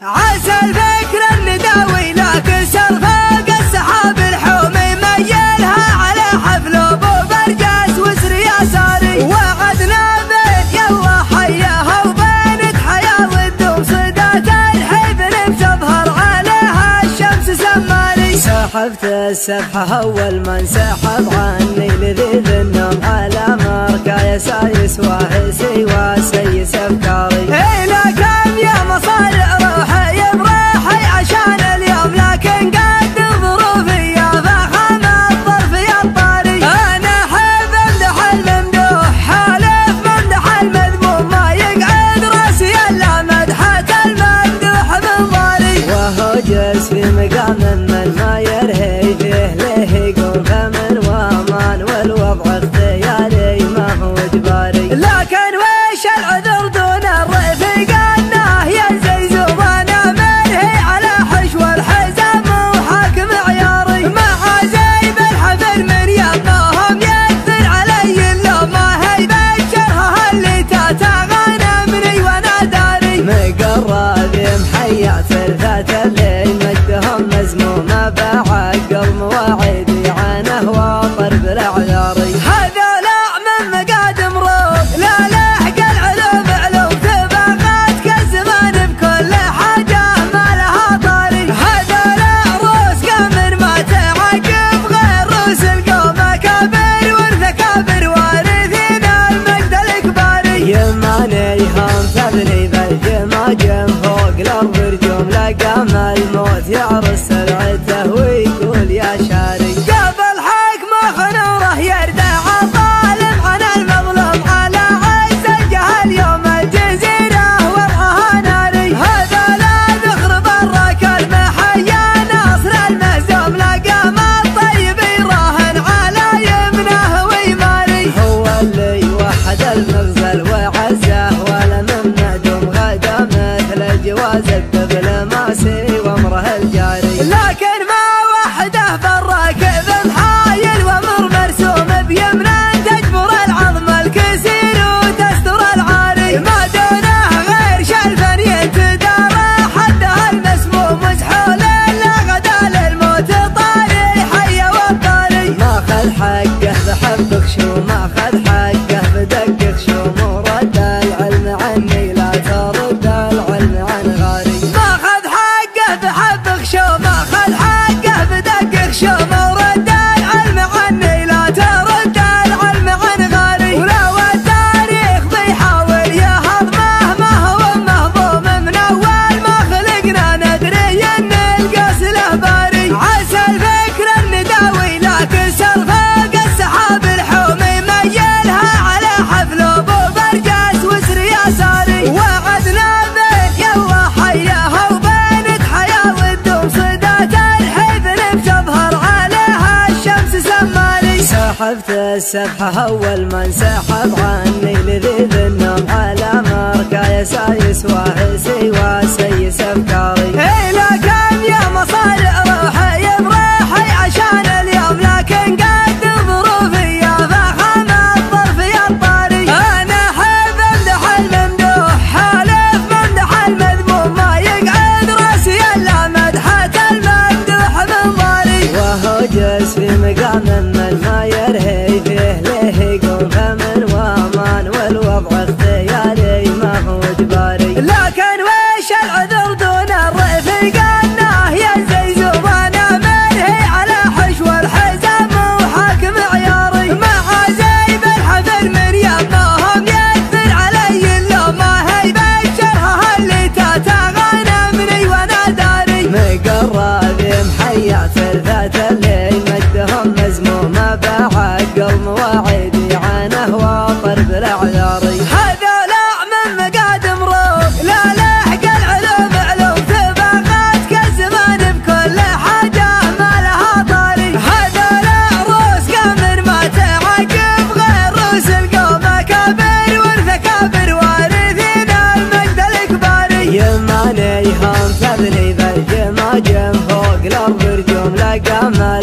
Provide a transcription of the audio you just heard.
عسى الفكر النداوي لكن سرفاق السحاب الحومي ميلها على حفل ابو برجاس وسر يساري وعدنا بين يلا حياها وبينك حياه والدوم صدات الحفل بتظهر عليها الشمس سماري. سحبت السبحه اول من سحب عني لذيذ النوم على مركا يسايس واهسي وسيس افكاري. الى كم يا مصارع روحي براحي عشان اليوم لكن قد ظروفي يا فخم الظرف يا الطاري. انا احب امدح الممدوح حالف ممدح المذموم ما يقعد راسي الا مدحه الممدوح بالضاري. وهو جلس في مقام من ما يرهي فيه له يقوم فمن وامان والوضع اختياري ما هو اجباري. لكن وش العذر دون الرفيق انه ينزي زوبانا منهي على حشو الحزام وحاكم عياري. مع زي بالحفل من يمهم يكثر علي اللوم ما هي بشرها اللي تتغنمني وانا داري. مقرب محيا ثلثات الليل مجدهم مزمومه بعقل مواعيدي عنه واطر بالاعذاري. هذا لا من مقادم روح لا لحق العلوم علوم تبغات كالزمان بكل حاجه ما لها طاري. هذا لا روس قمر ما تعقب غير روس القوم اكابر والثكابر وارثين المجد الاكباري. يماني هم تبني بالجماجم فوق الارض رجوم لقام الموت يعرس سرعته ويقول يا شاري. قبل حكمه خنوره يردع الظالم عن المظلوم على عز الجهل يوم الجزيره وضعها ناري. هذا لا ذخر برك المحيا ناصر المهزوم لقام الطيب يراهن على يمنه ويماري. هو اللي وحد المغزل وعزه ولا من معدوم غدا مثل جواز الدبل ماسي وامره الجاري. لكن ما وحده بالراكب محايل وامر مرسوم بيمنه تجبر العظم الكسير وتستر العاري. ما دونه غير شلفا ينتدارى حدها المسموم مسحول الا غدا للموت طاري حي والطاري. ماخذ حقه بحبك شو ماخذ حقه بدقك شو ورد العلم عني لا ترد العلم عن غاري. ماخذ حقه بحبك شو ماخذ حقه بدقك شو ورد العلم عني لا ترد العلم عن غاري. ولو التاريخ بيحاول يهضمه ما هو مهضوم من اول ما خلقنا ندري ان القاس له باري. عسى الفكر النداوي لكن سرفاق السحاب الحومي ميلها على حفل ابو برجاس وسر يساري. وعدنا بين يلا حياها وبينك حياه والدوم صدات الحفل بتظهر عليها الشمس سماري. سحبت السبحه اول من سحب عني لذيذ النوم على مركا يسايس واهسي وسيس افكاري. الى كم يا مصارع روحي براحي عشان اليوم لكن قد ظروفي يا فخم الظرف يا الطاري. انا احب امدح الممدوح حالف ممدح المذموم ما يقعد راسي الا مدحه الممدوح بالضاري. وهو جلس في مقام من ما يرهي فيه له يقوم فمن وامان والوضع اختياري ما هو اجباري. لكن وش العذر دون الرفيق انه ينزي زوبانا منهي على حشو الحزام وحاكم عياري. مع زي بالحفل من يمهم يكثر علي اللوم ما هي بشرها اللي تتغنمني وانا داري. مقرب محيا ثلثات الليل مجدهم مزمومه بعقل مواعيدي عنه واطر بالاعذاري. هذا لا من مقادم روح لا لحق العلوم علوم تبغات كالزمان بكل حاجه ما لها طاري. هذا لا روس قمر ما تعقب غير روس القوم اكابر والثكابر وارثين المجد الاكباري. يماني هم تبني بالجماجم فوق الارض رجوم لقام